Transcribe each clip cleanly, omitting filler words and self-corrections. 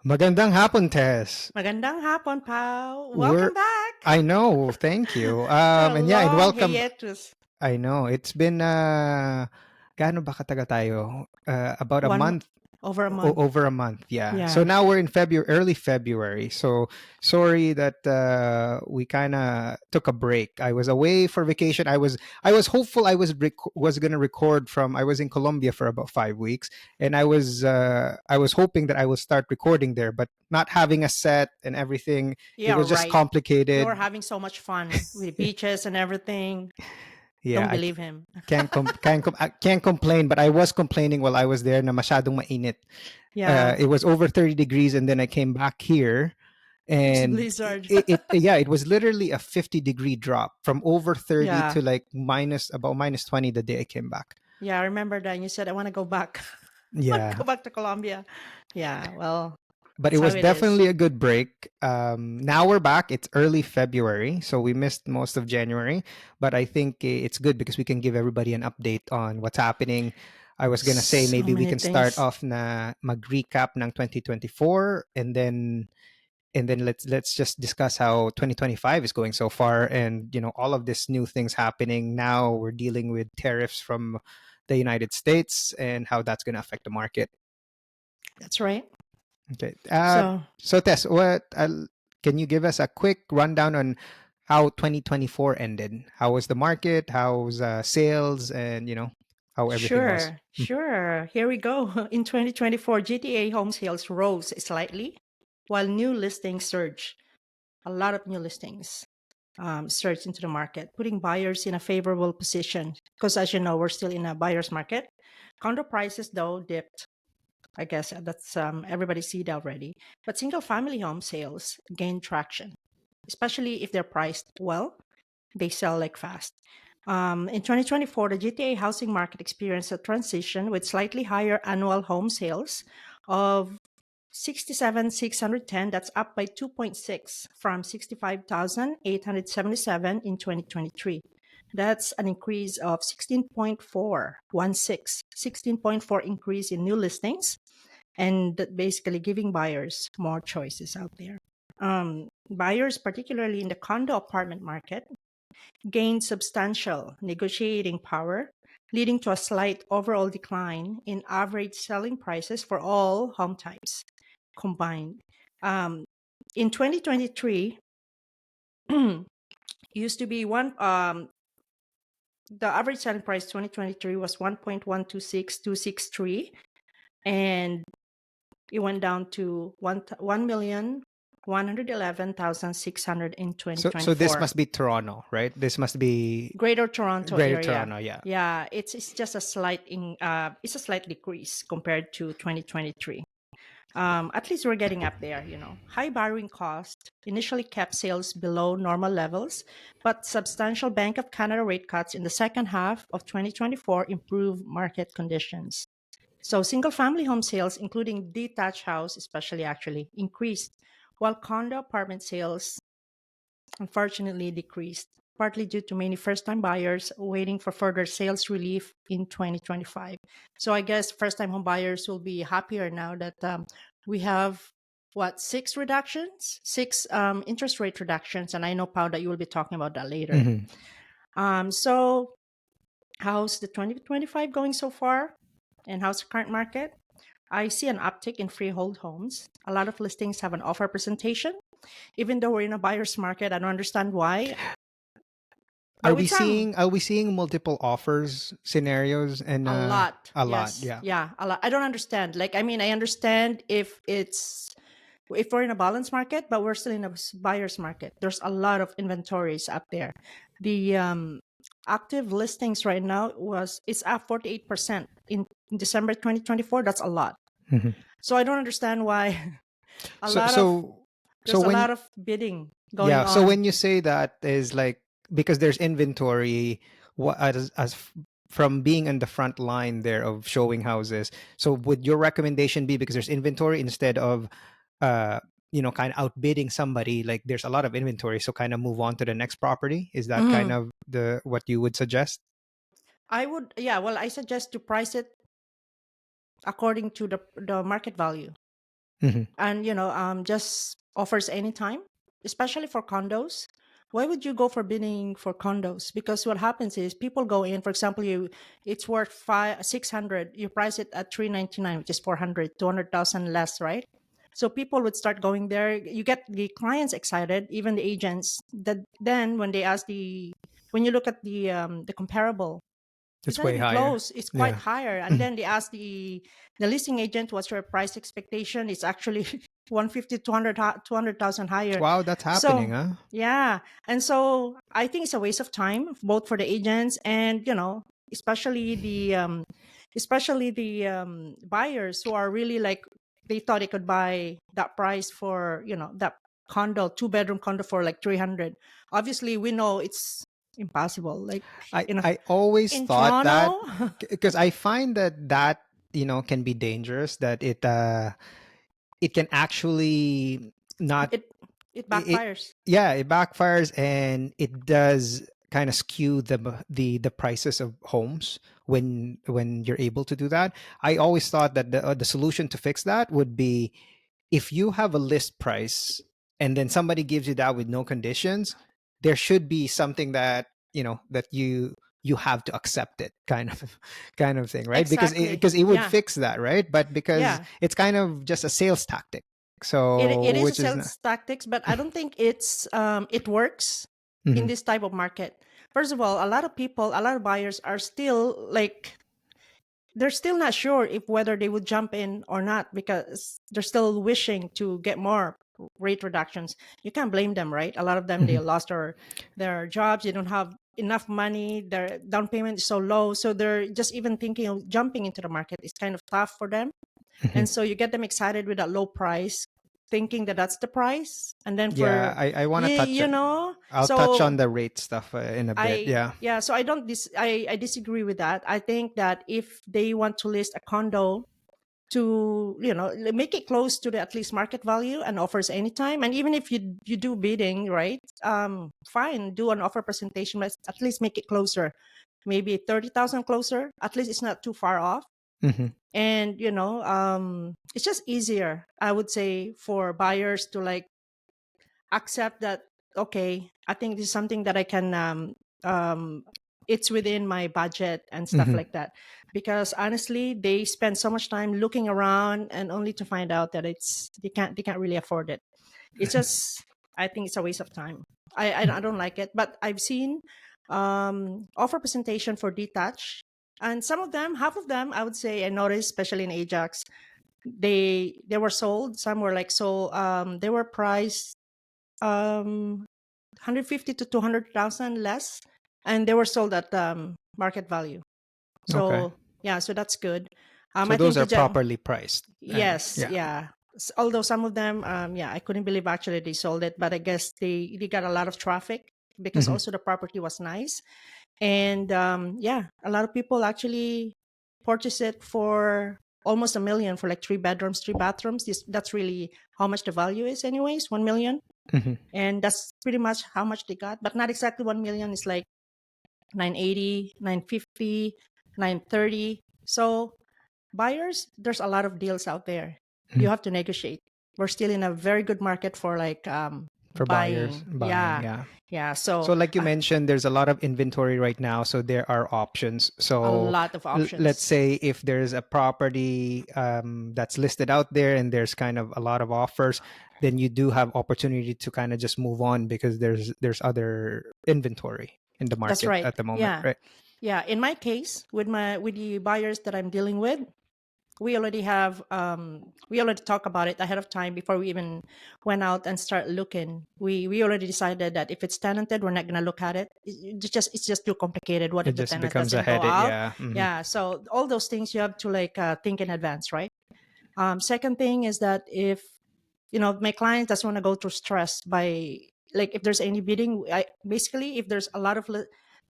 Magandang hapon, Tess. Magandang hapon, Pao. We're Welcome back. I know, thank you. After a And long welcome. hiatus. I know it's been gaano ba katagal tayo? About a One month. over a month. Over a month, yeah. So Yeah. now we're in February, early February. So sorry that we kind of took a break. I was away for vacation. I was hopeful was gonna record from. I was in Colombia for about 5 weeks, and I was hoping that I will start recording there, but not having a set and everything, it Yeah, was just right. You were complicated. having so much fun with the beaches and everything. Yeah, Don't believe him. can't complain, but I was complaining while I was there na masyadong mainit. Yeah. It was over 30 degrees, and then I came back here, It's a and blizzard. it was literally a 50-degree drop from over 30 Yeah. to like about minus 20 the day I came back. Yeah, I remember that. You said, I want to go back. I want to Yeah, go back to Colombia. Yeah, well, but it that's how was it is. definitely a good break. Now we're back. It's early February, so we missed most of January, but I think it's good because we can give everybody an update on what's happening. I was gonna say So maybe we many can start things. off na mag-recap ng 2024, and then let's just discuss how 2025 is going so far, and all of this new things happening now. We're dealing with tariffs from the United States and how that's going to affect the market. That's right. Okay. So, So Tess, can you give us a quick rundown on how 2024 ended? How was the market? How's sales, and how everything was? sure. Here we go. In 2024, GTA home sales rose slightly while new listings surged. A lot of new listings surged into the market, putting buyers in a favorable position. Because as you know, we're still in a buyer's market. Condo prices, though, dipped. I guess that's everybody see that already. But single family home sales gained traction, especially if they're priced well. They sell like fast. In 2024, the GTA housing market experienced a transition with slightly higher annual home sales of 67,610. That's up by 2.6 from 65,877 in 2023. That's an increase of 16.4 increase in new listings, and that basically giving buyers more choices out there. Buyers, particularly in the condo apartment market, gained substantial negotiating power, leading to a slight overall decline in average selling prices for all home types combined. Um, in 2023, used to be the average selling price 2023 was 1.126263, and it went down to 1,111,600 in So this 2024. must be Toronto, right? This must be Greater Toronto Greater area. Toronto, yeah. Yeah, it's just a it's a slight decrease compared to 2023. At least we're getting up there, you know. High borrowing cost initially kept sales below normal levels, but substantial Bank of Canada rate cuts in the second half of 2024 improved market conditions. So single family home sales, including detached house especially, actually increased, while condo apartment sales unfortunately decreased, partly due to many first time buyers waiting for further sales relief in 2025. So I guess first time home buyers will be happier now that we have six interest rate reductions. And I know, Pau, that you will be talking about that later. Mhm. So, how's the 2025 going so far? And how's the current market? I see an uptick in freehold homes. A lot of listings have an offer presentation. Even though we're in a buyer's market, I don't understand why. But Are with we some, seeing multiple offers scenarios, and a lot, a lot, yes, yeah. yeah, a lot. I don't understand. Like, I mean, I understand if we're in a balanced market, but we're still in a buyer's market. There's a lot of inventories up there. The active listings right now it's up 48% in December 2024. That's a lot. Mhm. So I don't understand why a So lot of so so there's a when lot of bidding going Yeah, so on. when you say that, is like because there's inventory, what from being on the front line there of showing houses. So would your recommendation be, because there's inventory, instead of uh kind of outbidding somebody, like there's a lot of inventory, so kind of move on to the next property? Is that kind Mhm. of the what you would suggest? I would, yeah, well, I suggest to price it according to the market value. Mhm. and just offers anytime, especially for condos. Why would you go for bidding for condos? Because what happens is people go in. For example, it's worth 600. You price it at 399, which is 400, 200,000 less, right? So people would start going there. You get the clients excited, even the agents. That then when they ask when you look at the comparable, it's It's not way even higher. close. It's quite Yeah. higher. And then they ask the listing agent, what's your price expectation? It's actually 150, 200,000 higher. Wow, that's happening, So, huh? yeah. And so I think it's a waste of time, both for the agents and, especially the buyers who are really like, they thought they could buy that price for, that condo, two-bedroom condo for like 300. Obviously, we know it's impossible. Like, you know, I always in thought that, Toronto, because I find that can be dangerous, that it can actually not it it it backfires. yeah, it backfires, and it does kind of skew the prices of homes when you're able to do that. I always thought that the solution to fix that would be, if you have a list price and then somebody gives you that with no conditions, there should be something that that you have to accept it, kind of kind of thing, right? Because Exactly. it would Yeah. fix that, right? But because Yeah. it's kind of just a sales tactic, It so is a which is not. sales tactics, but I don't think it works in Mhm, this type of market. First of all, a lot of buyers are still like, they're still not sure if whether they would jump in or not, because they're still wishing to get more rate reductions. You can't blame them, right? A lot of them, they mhm, lost their jobs, they don't have enough money, their down payment is so low, so they're just even thinking of jumping into the market. It's kind of tough for them. mhm. And so you get them excited with that low price, thinking that that's the price, and then Yeah, for I want to touch you it. know I'll touch on so the rate stuff in a bit. Yeah. yeah, so I don't I disagree with that. I think that if they want to list a condo, to make it close to the at least market value and offers anytime, and even if you do bidding, right, fine, do an offer presentation, but at least make it closer, maybe 30,000 closer, at least it's not too far off. Hmm. And it's just easier, I would say, for buyers to like accept that, okay, I think this is something that I can um it's within my budget and stuff Hmm. like that. Because honestly, they spend so much time looking around and only to find out that they can't really afford it. It's just, I think it's a waste of time. I don't like it, but I've seen offer presentation for detached, and some of them, half of them, I would say, I noticed, especially in Ajax, they were sold. Some were like, so they were priced 150 to 200,000 less, and they were sold at market value. Okay. So yeah, so that's good. So I those think are properly priced, and yes, yeah. yeah. Although some of them, yeah, I couldn't believe actually they sold it, but I guess they got a lot of traffic because Hmm. also the property was nice. And yeah, a lot of people actually purchase it for almost 1 million for like three bedrooms, three bathrooms. That's really how much the value is, anyways, 1 million. Hmm. And that's pretty much how much they got, but not exactly 1 million. It's like 980, 950, 930. So buyers, there's a lot of deals out there. You have to negotiate. We're still in a very good market for like For buyers buying. buying, Yeah. yeah. Yeah. So So like you mentioned, there's a lot of inventory right now, so there are options. a So lot of let's options. say if there's a property that's listed out there and there's kind of a lot of offers, then you do have opportunity to kind of just move on, because there's other inventory in the That's market right. at the moment, Yeah. right? Yeah. In my case, with the buyers that I'm dealing with, we already talked about it ahead of time before we even went out and start looking. We already decided that if it's tenanted, we're not gonna look at it. It's just too complicated. What It if the just tenant becomes a doesn't go headache, out? yeah. Hmm. Yeah, so all those things you have to like think in advance, right? Second thing is that if my client doesn't want to go through stress by, like, if there's any bidding, basically, if there's a lot of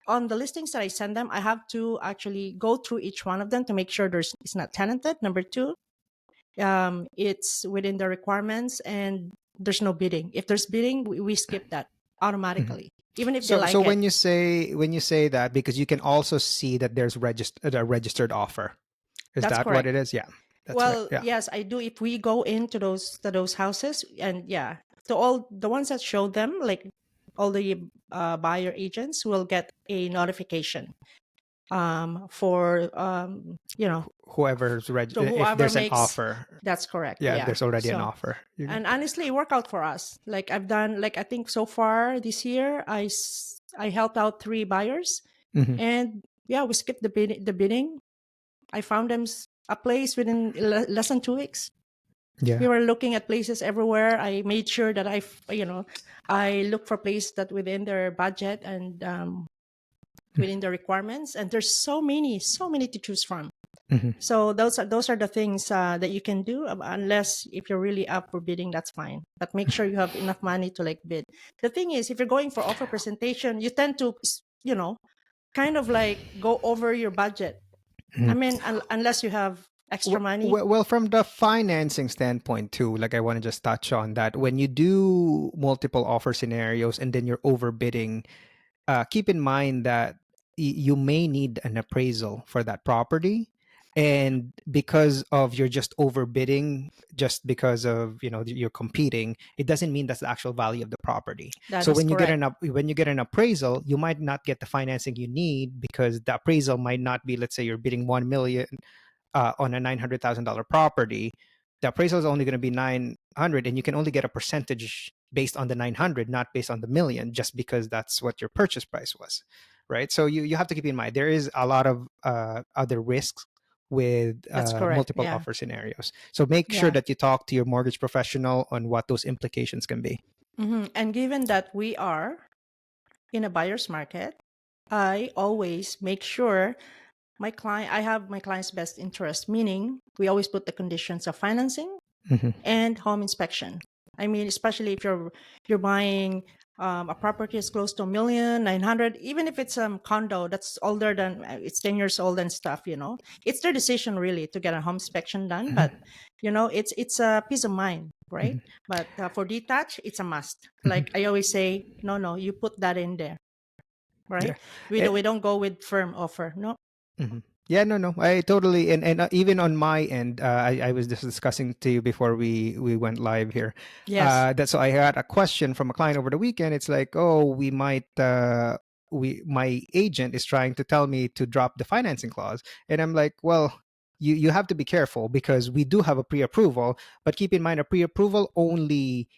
on the listings that I send them, I have to actually go through each one of them to make sure it's not tenanted. Number two, it's within the requirements, and there's no bidding. If there's bidding, we skip that Hmm. automatically, even if they So like it. when you say that, because you can also see that there's a registered offer. Is That's that what correct. it is? Yeah. That's right. Well, Yeah. yes, I do. If we go into those houses, and yeah, to all the ones that show them, like all the buyer agents will get a notification for Whoever's so if whoever there's an makes. offer, That's correct. yeah, if Yeah. there's already an So, offer, and honestly, it worked out for us. Like I've done, like I think so far this year, I helped out 3 buyers, Mhm. and yeah, we skipped the bidding. I found them a place within less than 2 weeks. We Yeah. were looking at places everywhere. I made sure that I look for places that within their budget and within the requirements. And there's so many to choose from. Mhm. So those are the things that you can do, unless if you're really up for bidding, that's fine. But make sure you have enough money to like bid. The thing is, if you're going for offer presentation, you tend to kind of like go over your budget. I Mhm. mean, unless you have extra money. Well, from the financing standpoint too, like I want to just touch on that. When you do multiple offer scenarios and then you're overbidding, keep in mind that you may need an appraisal for that property, and because of you're just overbidding just because of you're competing, it doesn't mean that's the actual value of the property. That So is when you get correct. when you get an appraisal, you might not get the financing you need because the appraisal might not be, let's say you're bidding 1 million on a $900,000 property. The appraisal is only going to be 900, and you can only get a percentage based on the 900, not based on the million, just because that's what your purchase price was, right? So you have to keep in mind there is a lot of other risks with That's correct. multiple Yeah. offer scenarios. So make sure Yeah. that you talk to your mortgage professional on what those implications can be. And given that we are in a buyer's market, I always make sure I have my client's best interest, meaning we always put the conditions of financing Mhm. and home inspection. I mean, especially if you're buying a property is close to 1,900,000, even if it's condo that's older than it's 10 years old and stuff. It's their decision really to get a home inspection done, Mhm. but it's a peace of mind, right? Mhm. But for detached, it's a must. Mhm. Like I always say, no, you put that in there, Yeah. right? We don't go with firm offer, no. Mhm. Yeah, no, no, I totally, and even on my end, I was just discussing to you before we went live here. Yes, That so I had a question from a client over the weekend. It's like, oh, we might, my agent is trying to tell me to drop the financing clause, and I'm like, well, you have to be careful because we do have a pre-approval, but keep in mind a pre-approval only.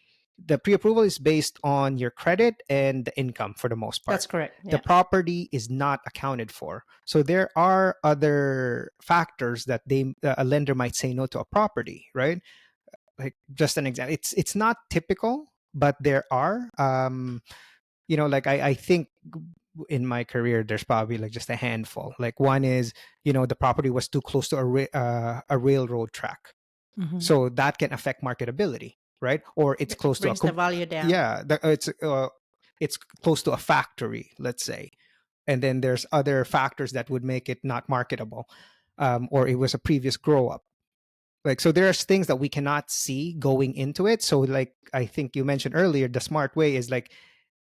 The pre-approval is based on your credit and the income for the most part. that's correct. The Yeah, property is not accounted for. So there are other factors that a lender might say no to a property, right? Like just an example, it's not typical, but there are. Like I think in my career, there's probably like just a handful. Like one is, the property was too close to a railroad track, hmm so that can affect marketability, right? Or it's close to brings the value down. yeah, it's close to a factory, let's say, and then there's other factors that would make it not marketable, or it was a previous grow up. Like so, there's things that we cannot see going into it. So, like I think you mentioned earlier, the smart way is like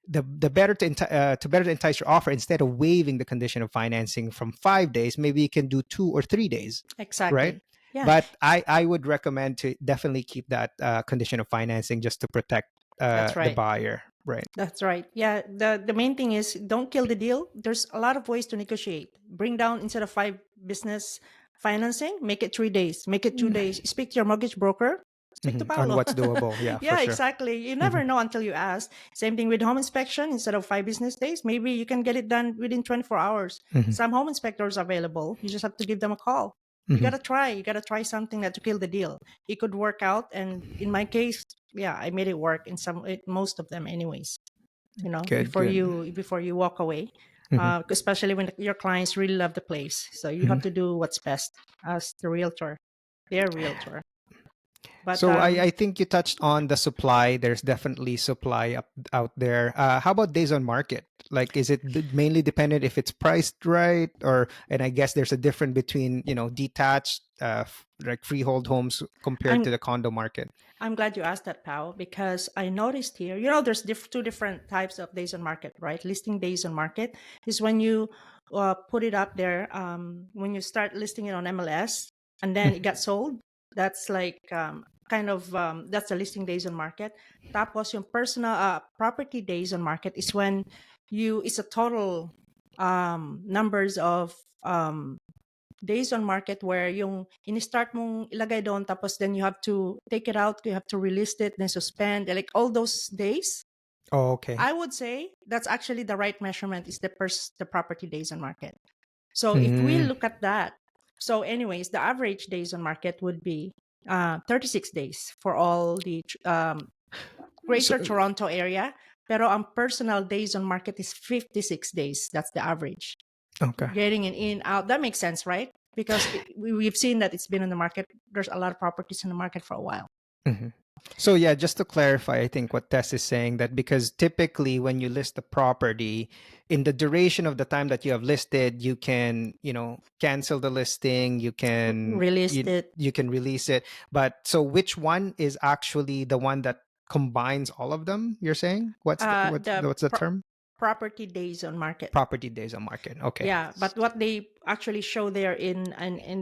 the better to better to entice your offer, instead of waiving the condition of financing from 5 days, maybe you can do 2 or 3 days, right? Exactly. Yeah, But I would recommend to definitely keep that condition of financing just to protect that's the right. buyer, right? That's right. Yeah, the main thing is don't kill the deal. There's a lot of ways to negotiate. Bring down instead of 5 business financing, make it 3 days, make it 2 days. Speak to your mortgage broker. Speak to On Paulo. what's doable, yeah, for Yeah, sure. exactly. You Hmm. never know until you ask. Same thing with home inspection. Instead of 5 business days, maybe you can get it done within 24 hours. Hmm. Some home inspectors available. You just have to give them a call. You Hmm. gotta try. You gotta try something that to kill the deal. It could work out, and in my case, yeah, I made it work in most of them, anyways. Good, good. Before you walk away, Hmm. especially when your clients really love the place, so you have to Hmm. do what's best as their realtor. But So I think you touched on the supply. There's definitely supply out there. How about days on market? Like, is it mainly dependent if it's priced right, or and I guess there's a difference between detached, like freehold homes compared to i'm the condo market. I'm glad you asked that, Pao, because I noticed here, there's two different types of days on market, right? Listing days on market is when you put it up there, when you start listing it on MLS and then it got sold. That's like that's the listing days on market. Tapos yung personal property days on market is when it's a total numbers of days on market where yung in-start mong ilagay doon tapos then you have to take it out, you have to relist it, then suspend, like all those days. Oh, okay. I would say that's actually the right measurement is the property days on market. So if we Mm, look at that, so anyways, the average days on market would be 36 days for all the so, Greater Toronto area. Pero ang personal days on market is 56 days. That's the average. okay. Getting it in, out. That makes sense, right? Because we've seen that it's been in the market. There's a lot of properties in the market for a while. Mhm. So yeah, just to clarify, I think what Tess is saying that because typically when you list a property, in the duration of the time that you have listed, you can, cancel the listing, Released it. you can release it. But so which one is actually the one that combines all of them, you're saying? The What's the term? property days on market. Property days on market. Okay. Yeah, but what they actually show there in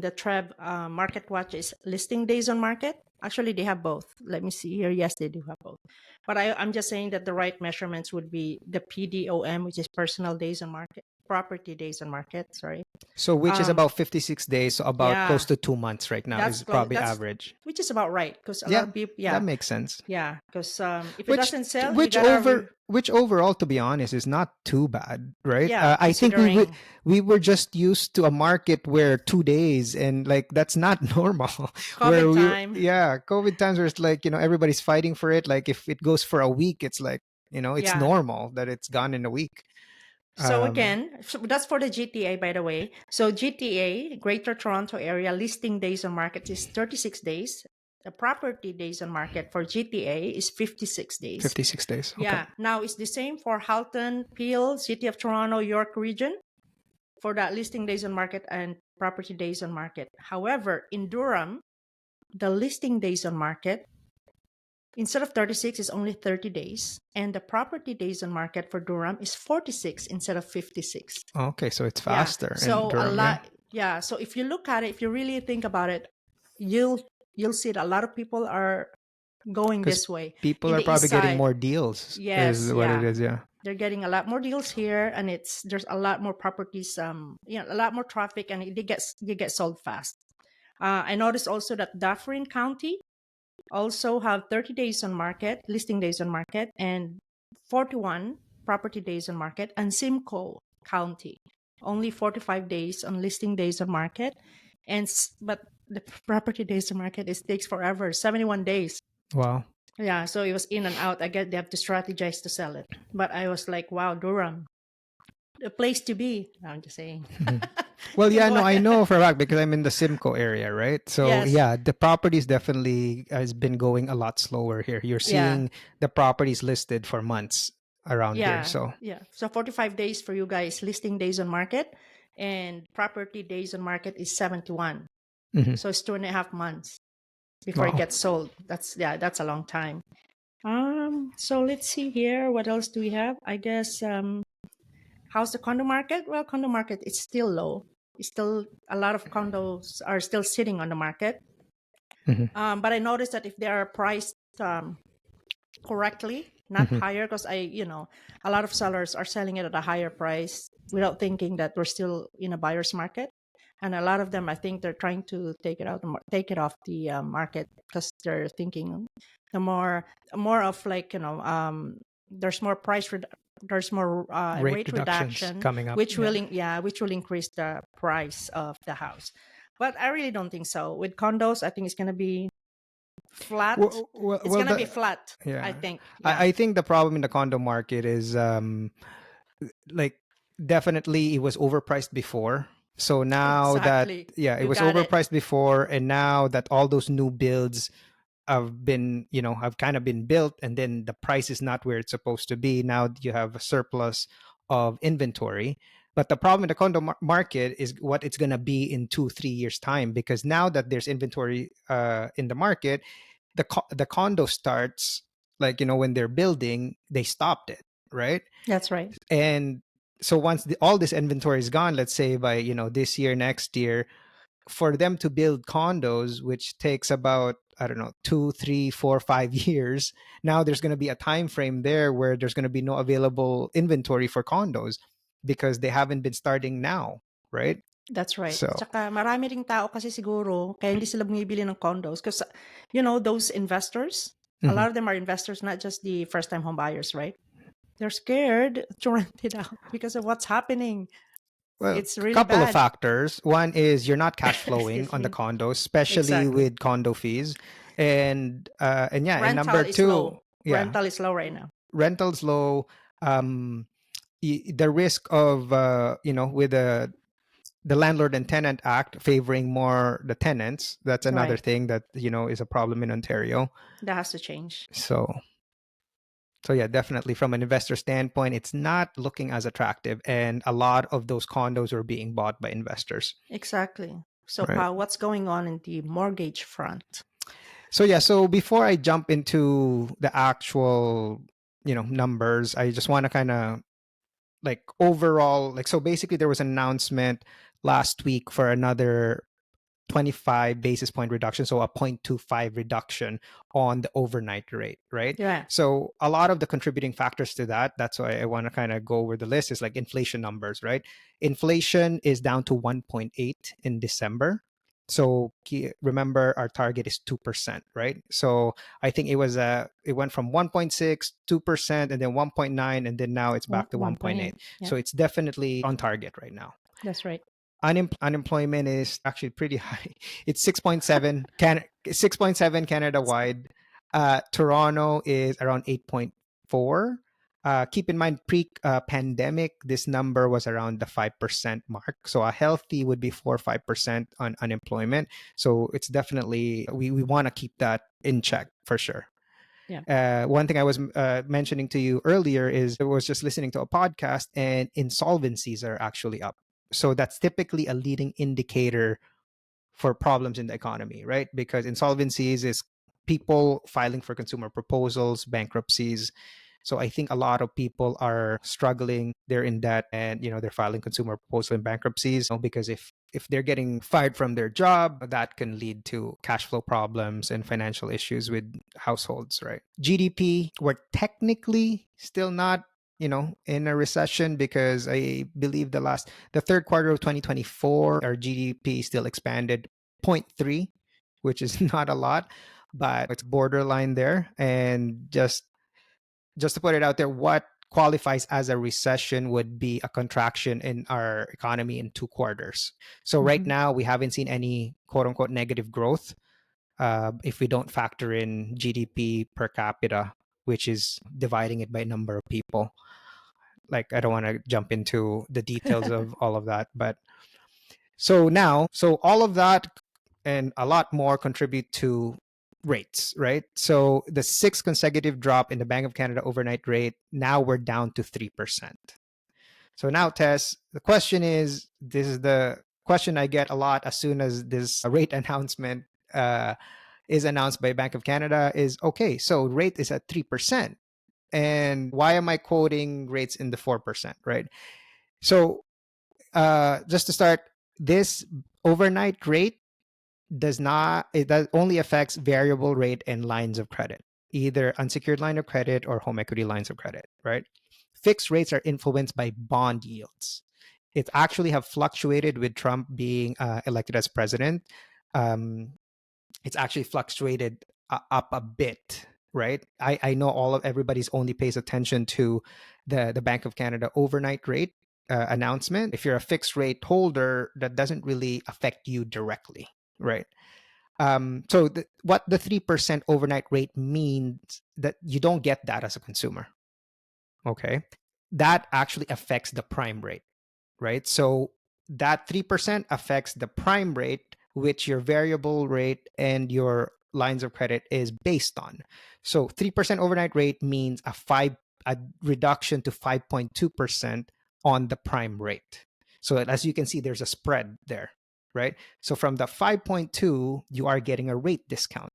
the Treb Market Watch is listing days on market. Actually, they have both. Let me see here. Yes, they do have both. But I'm just saying that the right measurements would be the PDOM, which is personal days on market, property days on market. Sorry. So which is Um, about 56 days, so about close yeah, to 2 months right now that's is close. probably average. Which is about right because a lot Yeah, of people. that Yeah, makes sense. yeah. Because if it which doesn't sell, you which gotta. which overall, to be honest, is not too bad, right? Yeah, I think considering we were just used to a market where 2 days, and like that's not normal. Where COVID time. yeah, COVID times where it's like everybody's fighting for it. Like if it goes for a week, it's like it's Yeah. normal that it's gone in a week. So Um, again, so that's for the GTA, by the way. So GTA, Greater Toronto Area, listing days on market is 36 days. The property days on market for GTA is 56 days. 56 days. Okay. Yeah. Now it's the same for Halton, Peel, City of Toronto, York region for that listing days on market and property days on market. However, in Durham, the listing days on market instead of 36 is only 30 days, and the property days on market for Durham is 46 instead of 56. Okay, so it's Yeah. faster in So a Durham. Yeah, lot. Yeah. So if you look at it, if you really think about it, you'll see that a lot of people are going because this way people in are the east probably getting side. more deals. Yes. Is what it Yeah. is. Yeah. They're getting a lot more deals here, and there's a lot more properties. A lot more traffic, and they get sold fast. I noticed also that Dufferin County also have 30 days on market, listing days on market, and 41 property days on market, and Simcoe County only 45 days on listing days on market, but the property days on market takes forever, 71 days. Wow. Yeah, so it was in and out. I guess they have to strategize to sell it. But I was like, wow, Durham, the place to be. I'm just saying. Mhm. Well, You yeah, go no, I ahead. know for a fact because I'm in the Simcoe area, right? So Yes. yeah, the properties definitely has been going a lot slower here. You're Yeah. seeing the properties listed for months around here. Yeah, So yeah. So 45 days for you guys, listing days on market, and property days on market is 71. mhm. So it's 2.5 months before it Wow. gets sold. That's a long time. So let's see here. What else do we have? I guess how's the condo market? Well, condo market is still low. It's still a lot of condos are still sitting on the market. Mhm. But I noticed that if they are priced correctly, not Mhm. higher, because a lot of sellers are selling it at a higher price without thinking that we're still in a buyer's market, and a lot of them, I think, they're trying to take it off the market because they're thinking the more of like there's more there's more Rate rate reductions reduction, coming up. Yeah. which will increase the price of the house. But I really don't think so. With condos, I think it's gonna be flat. It's Well, gonna be flat, I yeah. think. Yeah. I think the problem in the condo market is like definitely it was overpriced before. So now that Exactly. yeah, it You was got it. overpriced before, and now that all those new builds have kind of been built, and then the price is not where it's supposed to be. Now you have a surplus of inventory. But the problem in the condo market is what it's going to be in 2 3 years time, because now that there's inventory in the market, the condo starts, like when they're building, they stopped it, right? That's right. And so once all this inventory is gone, let's say by this year, next year, for them to build condos, which takes about, I don't know, 2, 3, 4, 5 years. Now there's going to be a time frame there where there's going to be no available inventory for condos because they haven't been starting now, right? That's right. So Tsaka marami ring tao kasi siguro kaya hindi sila bumibili ng condos because, those investors, a mhm. lot of them are investors, not just the first-time home buyers, right? They're scared to rent it out because of what's happening. Well, It's a really couple of bad. factors. One is you're not cash flowing Excuse on the me. condos, especially Exactly. with condo fees, and yeah, and Rental number is two, low. yeah, Rental is low right now. rentals low. Um, the risk of with the landlord and tenant act favoring more the tenants, that's another Right. thing that is a problem in Ontario. That has to change. So yeah, definitely from an investor standpoint, it's not looking as attractive, and a lot of those condos are being bought by investors, Exactly. So, right? Pa, what's going on in the mortgage front? So yeah, so before I jump into the actual numbers, I just want to kind of like overall, like, so basically there was an announcement last week for another 25 basis point reduction, so a 0.25 reduction on the overnight rate, right? Yeah. So a lot of the contributing factors to that, that's why I want to kind of go over the list, is like inflation numbers, right? Inflation is down to 1.8 in December. So remember, our target is 2%, right? So I think it went from 1.6, 2%, and then 1.9, and then now it's back to 1.8. 1.8. Yeah, So it's definitely on target right now. that's right. Unemployment is actually pretty high. It's 6.7 6.7 Canada wide. Toronto is around 8.4. Keep in mind, pre-pandemic, this number was around the 5% mark. So a healthy would be 4 or 5% on unemployment. So it's definitely, we want to keep that in check for sure. Yeah. One thing I was mentioning to you earlier is I was just listening to a podcast, and insolvencies are actually up. So that's typically a leading indicator for problems in the economy, right? Because insolvencies is people filing for consumer proposals, bankruptcies. So I think a lot of people are struggling. They're in debt, and they're filing consumer proposal and bankruptcies because if they're getting fired from their job, that can lead to cash flow problems and financial issues with households, right? GDP, we're technically still not in a recession, because I believe the third quarter of 2024, our GDP still expanded 0.3, which is not a lot, but it's borderline there. And just to put it out there, what qualifies as a recession would be a contraction in our economy in 2 quarters. So right Mhm. now we haven't seen any quote unquote negative growth, if we don't factor in GDP per capita, which is dividing it by number of people. Like, I don't want to jump into the details of all of that, but so all of that and a lot more contribute to rates, right? So the sixth consecutive drop in the Bank of Canada overnight rate, now we're down to 3%. So now, Tess, the question is, this is the question I get a lot as soon as this rate announcement is announced by Bank of Canada is, okay, so rate is at 3%. And why am I quoting rates in the 4%, right? So just to start, this overnight rate that only affects variable rate and lines of credit, either unsecured line of credit or home equity lines of credit, right? Fixed rates are influenced by bond yields. It actually have fluctuated with Trump being elected as president. Um, it's actually fluctuated up a bit, right? I know everybody's only pays attention to the Bank of Canada overnight rate announcement. If you're a fixed rate holder, that doesn't really affect you directly, right? So what the 3% overnight rate means, that you don't get that as a consumer. Okay, that actually affects the prime rate, right? So that 3% affects the prime rate, which your variable rate and your lines of credit is based on. So 3% overnight rate means a reduction to 5.2% on the prime rate. So as you can see, there's a spread there, right? So from the 5.2, you are getting a rate discount.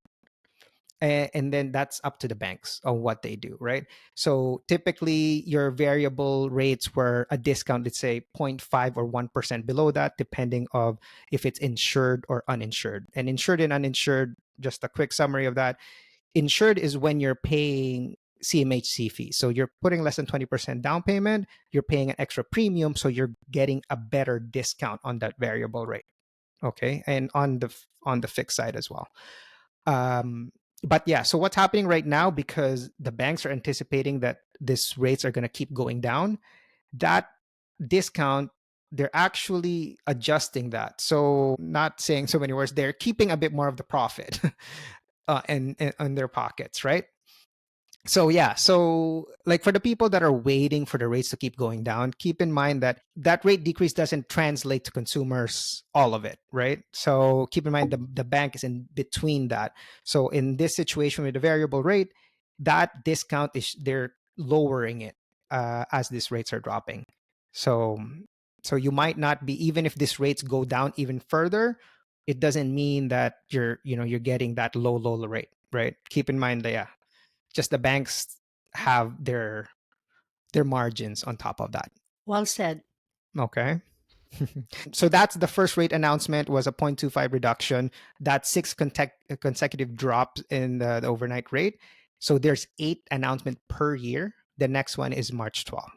And then that's up to the banks on what they do, right? So typically your variable rates were a discount, let's say 0.5 or 1% below that, depending of if it's insured or uninsured. And insured and uninsured, just a quick summary of that. Insured is when you're paying CMHC fees. So you're putting less than 20% down payment, you're paying an extra premium, so you're getting a better discount on that variable rate. Okay. And on the fixed side as well. Um, but yeah, so what's happening right now, because the banks are anticipating that these rates are going to keep going down, that discount, they're actually adjusting that. So, not saying so many words, they're keeping a bit more of the profit in their pockets, right? So yeah, so like for the people that are waiting for the rates to keep going down, keep in mind that that rate decrease doesn't translate to consumers all of it, right? So keep in mind the bank is in between that. So in this situation with the variable rate, that discount is, they're lowering it as these rates are dropping. So you might not be, even if these rates go down even further, it doesn't mean that you're getting that low rate, right? Keep in mind that, yeah, just the banks have their margins on top of that. Well said. Okay. So that's the first rate announcement, was a 0.25 reduction. That's six consecutive drops in the overnight rate. So there's 8 announcements per year. The next one is March 12th.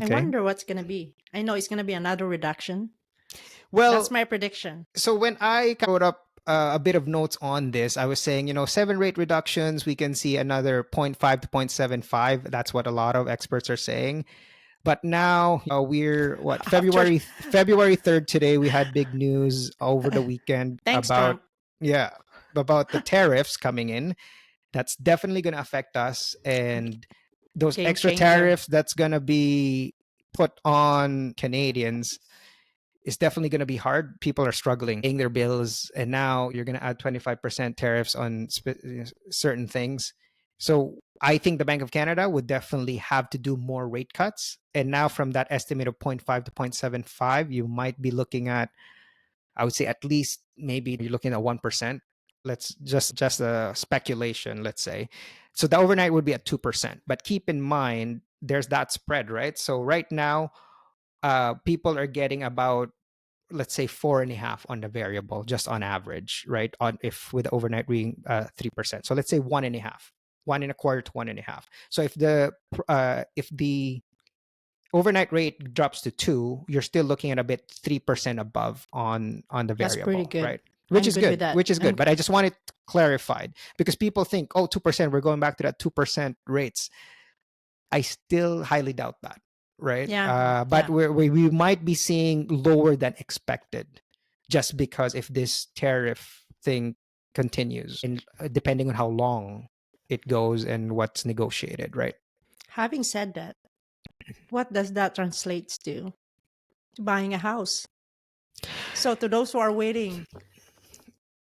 I Okay. wonder what's going to be. I know it's going to be another reduction. That's Well, my prediction. so when I wrote up a bit of notes on this, I was saying, 7 rate reductions, we can see another zero point 0.5 to 0.75. That's what a lot of experts are saying. But now we're what, After February 3rd today. We had big news over the weekend thanks, about, Trump. yeah, about the tariffs coming in. That's definitely going to affect us, and those Game extra changer. tariffs that's going to be put on Canadians is definitely going to be hard. People are struggling paying their bills, and now you're going to add 25% tariffs on certain things. So I think the Bank of Canada would definitely have to do more rate cuts. And now from that estimate of zero point 0.5 to 0.75, you might be looking at, I would say at least maybe you're looking at 1%. Let's just a speculation, let's say. So the overnight would be at 2%. But keep in mind, there's that spread, right? So right now, people are getting about, let's say, 4.5 on the variable, just on average, right? On, if with the overnight being 3%, so let's say 1.5, 1.25 to 1.5. So if the overnight rate drops to 2, you're still looking at a bit 3% above on the That's pretty variable, good. right? Which I'm is good with good, that. which is good. But I just want it clarified, because people think, oh, 2%, we're going back to that 2% rates. I still highly doubt that, right? Yeah, But yeah. we might be seeing lower than expected, just because if this tariff thing continues, and depending on how long it goes and what's negotiated, right? Having said that, what does that translate to? To buying a house. So to those who are waiting,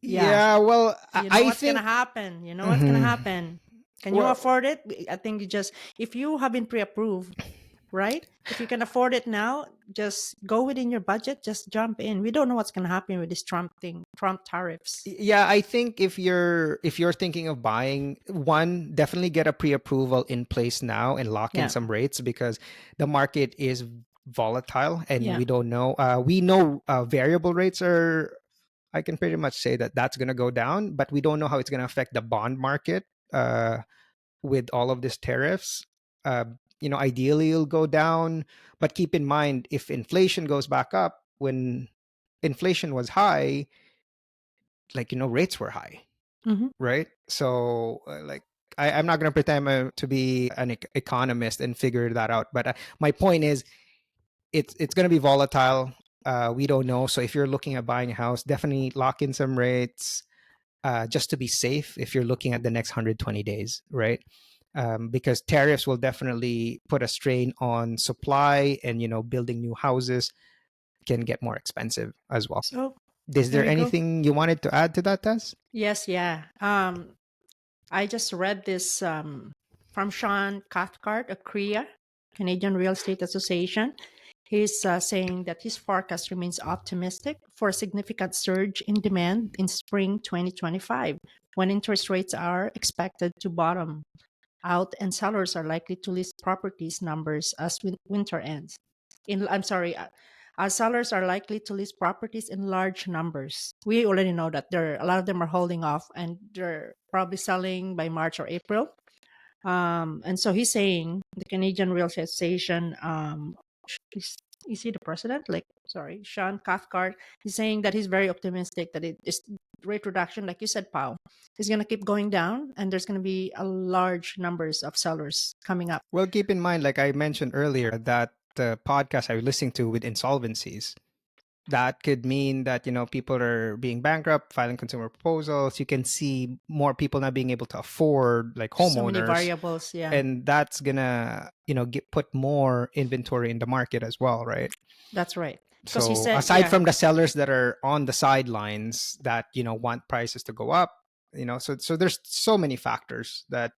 yeah, Yeah, well, you know I what's gonna think. happen. You know what's gonna Mhm. happen. Can you Well, afford it? I think you just, if you have been pre-approved, right? If you can afford it now, just go within your budget. Just jump in. We don't know what's gonna happen with this Trump thing, Trump tariffs. yeah, I think if you're thinking of buying one, definitely get a pre-approval in place now and lock in Yeah, some rates, because the market is volatile and yeah. we don't know. We know variable rates are, I can pretty much say that that's going to go down, but we don't know how it's going to affect the bond market with all of these tariffs. uh, Ideally it'll go down, but keep in mind, if inflation goes back up, when inflation was high, like, rates were high, Hmm. right? So like, I'm not going to pretend to be an economist and figure that out, but my point is, it's going to be volatile. We don't know. So if you're looking at buying a house, definitely lock in some rates, just to be safe if you're looking at the next 120 days, right? Because tariffs will definitely put a strain on supply, and building new houses can get more expensive as well. So Is there there you go. anything you wanted to add to that, Tess? Yes, yeah. I just read this from Sean Cathcart of CREA, Canadian Real Estate Association. He's saying that his forecast remains optimistic for a significant surge in demand in spring 2025. when interest rates are expected to bottom out and sellers are likely to list properties numbers as winter ends. Sellers are likely to list properties in large numbers. We already know that a lot of them are holding off and they're probably selling by March or April. And so he's saying the Canadian Real Estate Association, is he the president? Sean Cathcart. He's saying that he's very optimistic that it is rate reduction, like you said, Pau, is going to keep going down, and there's going to be a large numbers of sellers coming up. Well, keep in mind, like I mentioned earlier, that the podcast I was listening to with insolvencies, that could mean that, people are being bankrupt, filing consumer proposals. You can see more people not being able to afford, like So many homeowners, variables, yeah. and that's gonna, put more inventory in the market as well, right? That's right. Because he So said, aside yeah, from the sellers that are on the sidelines that want prices to go up, so there's so many factors that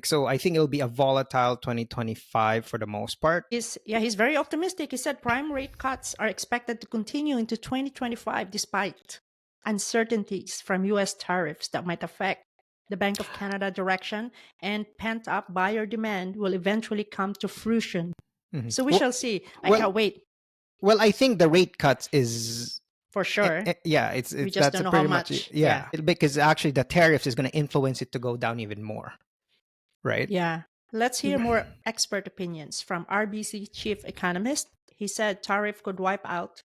so I think it'll be a volatile 2025 for the most part. he's very optimistic. He said prime rate cuts are expected to continue into 2025 despite uncertainties from US tariffs that might affect the Bank of Canada direction, and pent up buyer demand will eventually come to fruition. Mhm. So we shall see. I well, can't wait well, I think the rate cuts is for sure. yeah, it's We just that's don't know pretty how much much. yeah, because actually the tariffs is going to influence it to go down even more, right? Yeah. Let's hear more expert opinions from RBC chief economist. He said tariff could wipe out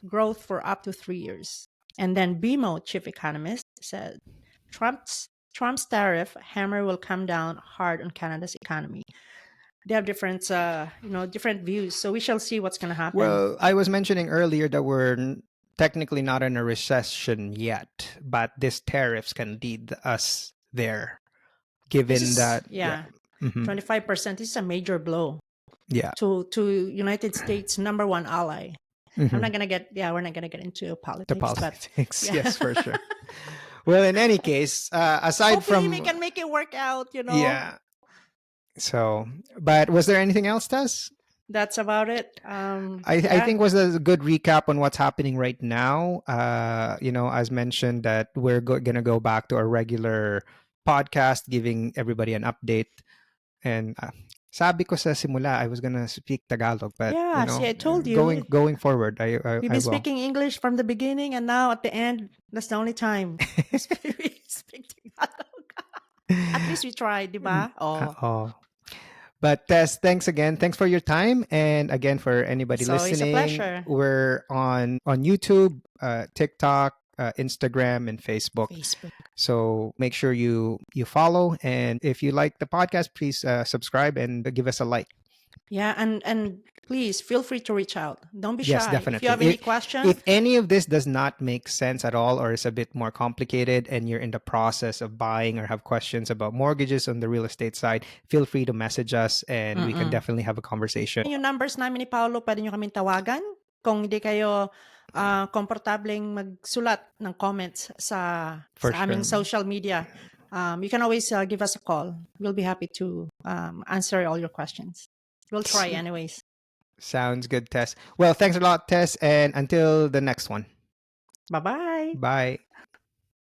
growth for up to 3 years. And then BMO chief economist said Trump's tariff hammer will come down hard on Canada's economy. They have different views. So we shall see what's going to happen. Well, I was mentioning earlier that we're technically not in a recession yet, but these tariffs can lead us there, given that yeah, mhm, 25% is a major blow yeah, to United States number one ally. We're mhm, not gonna get into the politics, but politics. yeah. Yes, for sure. Well, in any case, aside Hopefully we from can make it work out. yeah, so but was there anything else, Tess? That's about it. I think was a good recap on what's happening right now. As mentioned, that we're gonna go back to our regular podcast, giving everybody an update. And sabi ko sa simula, I was gonna speak Tagalog, but Yeah, see, I told going you. going forward, We've I been will. speaking English from the beginning, and now at the end, that's the only time we speak Tagalog. At least we tried, di ba? Oh, Oh. But Tess, thanks again. Thanks for your time. And again, for anybody it's always a listening, pleasure. we're on YouTube, TikTok, Instagram, and Facebook. Facebook. So make sure you follow. And if you like the podcast, please subscribe and give us a like. Yeah, and please feel free to reach out. Don't be Yes, shy. If you definitely. have any question, If any of this does not make sense at all or is a bit more complicated and you're in the process of buying or have questions about mortgages on the real estate side, feel free to message us and we can definitely have a conversation. yung numbers namin ni Paulo, pwede nyo kaming tawagan. Kung hindi kayo komportableng magsulat ng comments sa For aming sure. social media, you can always give us a call. We'll be happy to answer all your questions. We'll try anyways. Sounds good, Tess. Well, thanks a lot, Tess. And until the next one. Bye-bye. Bye.